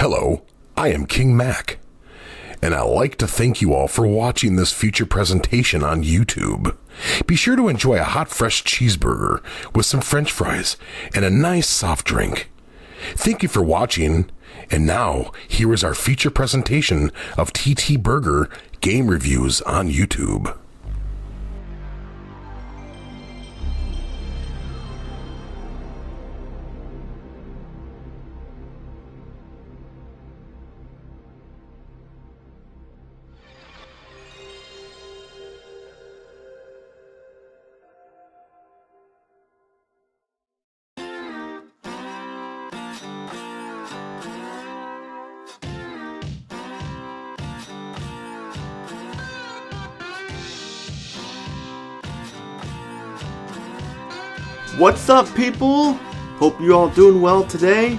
Hello, I am King Mac, and I'd like to thank you all for watching this feature presentation on YouTube. Be sure to enjoy a hot fresh cheeseburger with some french fries and a nice soft drink. Thank you for watching, and now here is our feature presentation of TTBurger game reviews on YouTube. What's up, people? Hope you're all doing well today.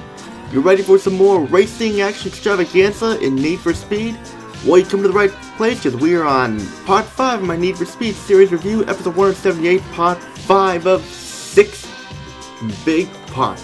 You ready for some more racing action extravaganza in Need for Speed? Well, you come to the right place because we are on part 5 of my Need for Speed series review, episode 178, part 5 of 6 big parts.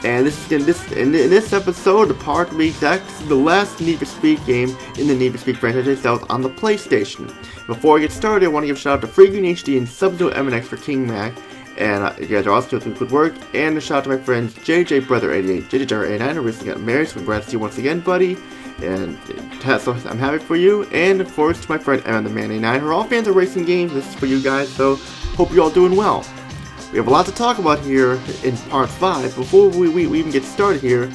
And in this episode, the part to be exact, this is the last Need for Speed game in the Need for Speed franchise that was on the PlayStation. Before I get started, I want to give a shout out to Free Green HD and SubZeroMNX for King Mac. And you guys are also doing some good work. And a shout out to my friends JJ Brother 88, JJR89, who recently got married. So congrats to you once again, buddy. And so I'm happy for you. And of course to my friend Aaron the Man 89, who are all fans of racing games. This is for you guys. So hope you're all doing well. We have a lot to talk about here in part 5. Before we even get started here,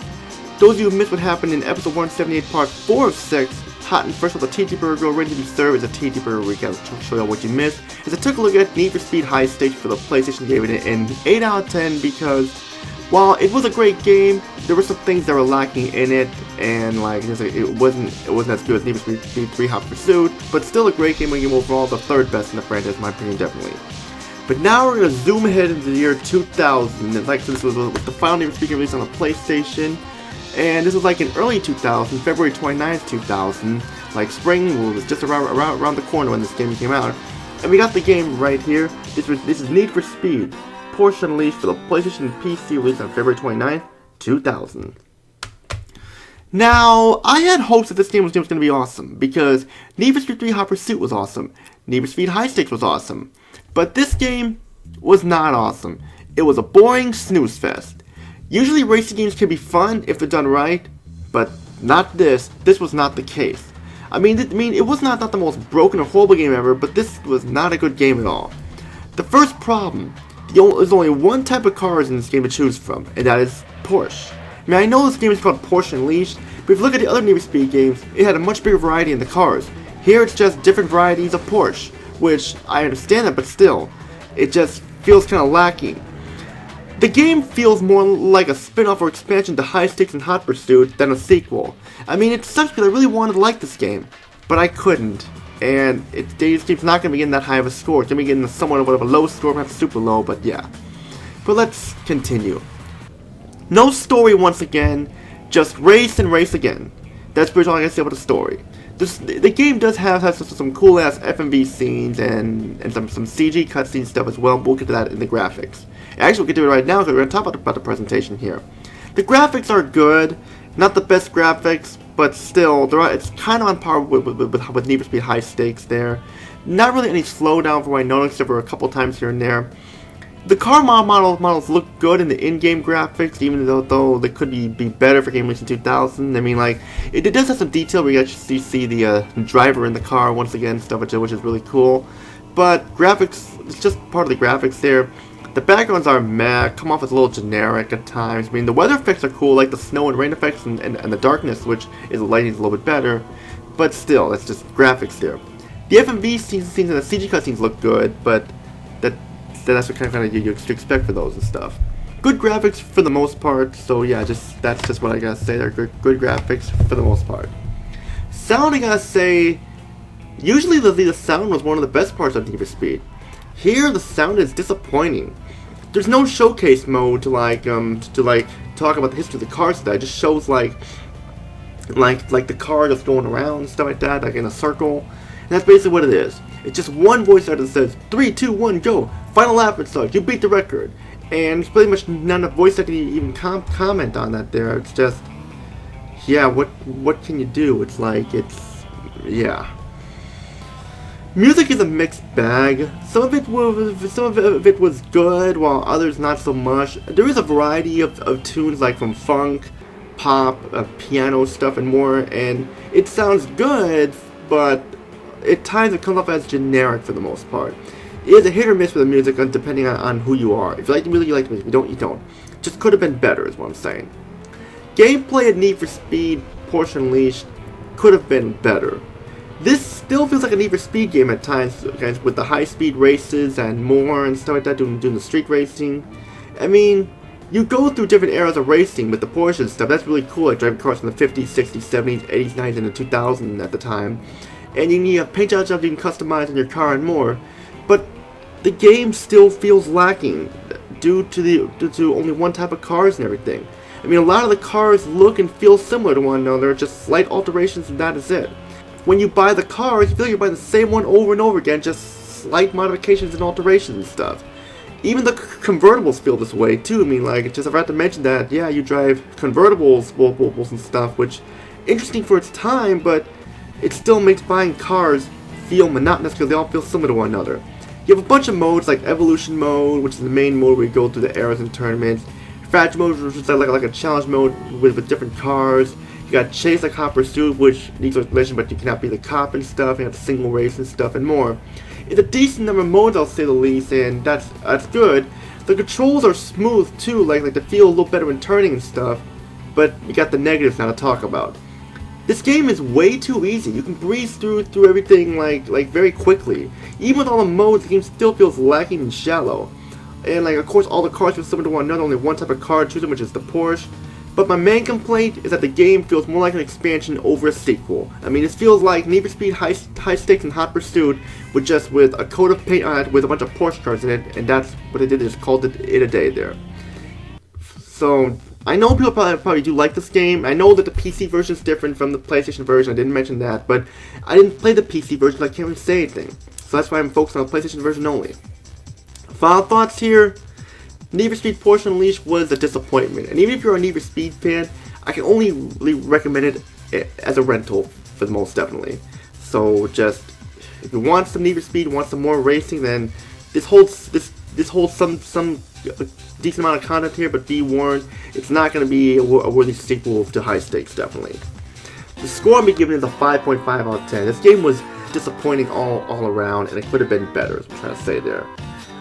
those of you who missed what happened in episode 178, part 4 of 6, hot and fresh with the TTBurger, ready to be served as a TTBurger recap to show you what you missed, as I took a look at Need for Speed High Stakes for the PlayStation, gave it an 8 out of 10 because while it was a great game, there were some things that were lacking in it, and like it wasn't as good as Need for Speed 3 Hot Pursuit, but still a great game overall, the third best in the franchise in my opinion, definitely. But now we're going to zoom ahead into the year 2000, and like this was the final Need for Speed release on the PlayStation. And this was like in early 2000, February 29th, 2000, like spring was just around the corner when this game came out. And we got the game right here. This is Need for Speed, Porsche Unleashed for the PlayStation and PC, released on February 29th, 2000. Now, I had hopes that this game was going to be awesome, because Need for Speed 3 Hot Pursuit was awesome, Need for Speed High Stakes was awesome, but this game was not awesome. It was a boring snooze fest. Usually racing games can be fun if they're done right, but not this. This was not the case. I mean, it was not the most broken or horrible game ever, but this was not a good game at all. The first problem, there's only one type of cars in this game to choose from, and that is Porsche. I mean, I know this game is called Porsche Unleashed, but if you look at the other Need for Speed games, it had a much bigger variety in the cars. Here it's just different varieties of Porsche, which I understand that, but still, it just feels kind of lacking. The game feels more like a spin-off or expansion to High Stakes and Hot Pursuit than a sequel. I mean, it sucks because I really wanted to like this game, but I couldn't. And this game's not going to be getting that high of a score. It's going to be getting somewhat of a low score, perhaps super low, but yeah. But let's continue. No story once again, just race and race again. That's pretty much all I can say about the story. The game does have some cool-ass FMV scenes and some CG cutscene stuff as well, but we'll get to that in the graphics. Actually, we'll get to it right now because we're going to talk about the presentation here. The graphics are good, not the best graphics, but still, it's kind of on par with Need for Speed High Stakes there. Not really any slowdown from what I noticed, except for a couple times here and there. The car models look good in the in-game graphics, even though they could be better for game release in 2000. I mean, like, it does have some detail where you actually see the driver in the car once again, stuff which is really cool. But graphics, it's just part of the graphics there. The backgrounds are meh, come off as a little generic at times. I mean, the weather effects are cool, like the snow and rain effects and the darkness, which is the lighting is a little bit better. But still, that's just graphics there. The FMV scenes and the CG cutscenes look good, but that's what kind of you expect for those and stuff. Good graphics for the most part, so yeah, that's just what I gotta say. They're good graphics for the most part. Sound, I gotta say, usually the sound was one of the best parts of Need for Speed. Here, the sound is disappointing. There's no showcase mode to talk about the history of the cars today. It just shows like the car just going around and stuff like that, like in a circle. And that's basically what it is. It's just one voice actor that says 3, 2, 1, go. Final lap and such. You beat the record. And it's pretty much none of voice acting even comment on that there. It's just yeah, what can you do? It's like, yeah. Music is a mixed bag. Some of it was good, while others not so much. There is a variety of tunes, like from funk, pop, piano stuff, and more, and it sounds good, but at times it comes off as generic for the most part. It is a hit or miss with the music, depending on who you are. If you like the music, you like the music. If you don't, you don't. Just could have been better, is what I'm saying. Gameplay at Need for Speed Porsche Unleashed could have been better. This still feels like a Need for Speed game at times, guys, with the high-speed races and more and stuff like that, doing the street racing. I mean, you go through different eras of racing with the Porsche and stuff. That's really cool, like driving cars from the 50s, 60s, 70s, 80s, 90s, and the 2000s at the time. And you have paint jobs you can customize in your car and more. But the game still feels lacking due to only one type of cars and everything. I mean, a lot of the cars look and feel similar to one another, just slight alterations, and that is it. When you buy the cars, you feel like you're buying the same one over and over again, just slight modifications and alterations and stuff. Even the convertibles feel this way too. I mean, like, just I forgot to mention that, yeah, you drive convertibles and stuff, which interesting for its time, but it still makes buying cars feel monotonous because they all feel similar to one another. You have a bunch of modes like Evolution Mode, which is the main mode where you go through the eras and tournaments. Strategy Mode, which is like a challenge mode with different cars. You got Chase like Hot Pursuit, which needs explanation, but you cannot be the cop and stuff. You have single race and stuff and more. It's a decent number of modes, I'll say the least, and that's good. The controls are smooth too, like they feel a little better when turning and stuff. But you got the negatives now to talk about. This game is way too easy. You can breeze through everything like very quickly. Even with all the modes, the game still feels lacking and shallow. And like, of course, all the cars feel similar to one another. Only one type of car to choose, which is the Porsche. But my main complaint is that the game feels more like an expansion over a sequel. I mean, it feels like Need for Speed High Stakes and Hot Pursuit with a coat of paint on it with a bunch of Porsche cars in it, and that's what they did. They just called it a day there. So I know people probably do like this game. I know that the PC version is different from the PlayStation version. I didn't mention that, but I didn't play the PC version, so I can't really say anything. So that's why I'm focused on the PlayStation version only. Final thoughts here. Need for Speed Porsche Unleashed was a disappointment, and even if you're a Need for Speed fan, I can only really recommend it as a rental for the most definitely. So just, if you want some Need for Speed, want some more racing, then this holds some decent amount of content here, but be warned, it's not going to be a worthy sequel to High Stakes, definitely. The score I'm giving is a 5.5 out of 10. This game was disappointing all around, and it could have been better, is what I'm trying to say there.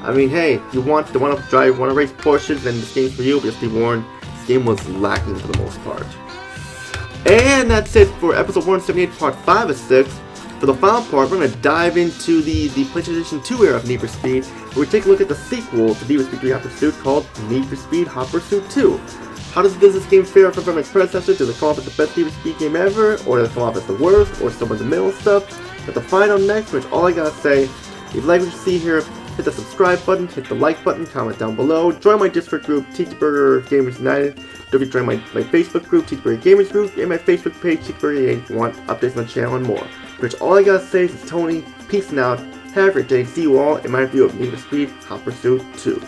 I mean, hey, if you want to race Porsches, then this game's for you, but just be warned, this game was lacking for the most part. And that's it for episode 178, part 5 of 6. For the final part, we're going to dive into the PlayStation 2 era of Need for Speed, where we take a look at the sequel to Need for Speed 3 Hot Pursuit called Need for Speed Hot Pursuit 2. How does this game fare from its predecessor? Does it come off as the best Need for Speed game ever, or does it come off as the worst, or somewhere in the middle stuff? But the final next, which all I gotta say, if you like what you see here, hit the subscribe button, hit the like button, comment down below, join my Discord group, TTBurger Gamers United, don't join my Facebook group, TTBurger Gamers Group, and my Facebook page, TTBurger if you want updates on the channel and more. Which all I gotta say is Tony, peace and out, have a great day, see you all in my review of Need for Speed Hot Pursuit 2.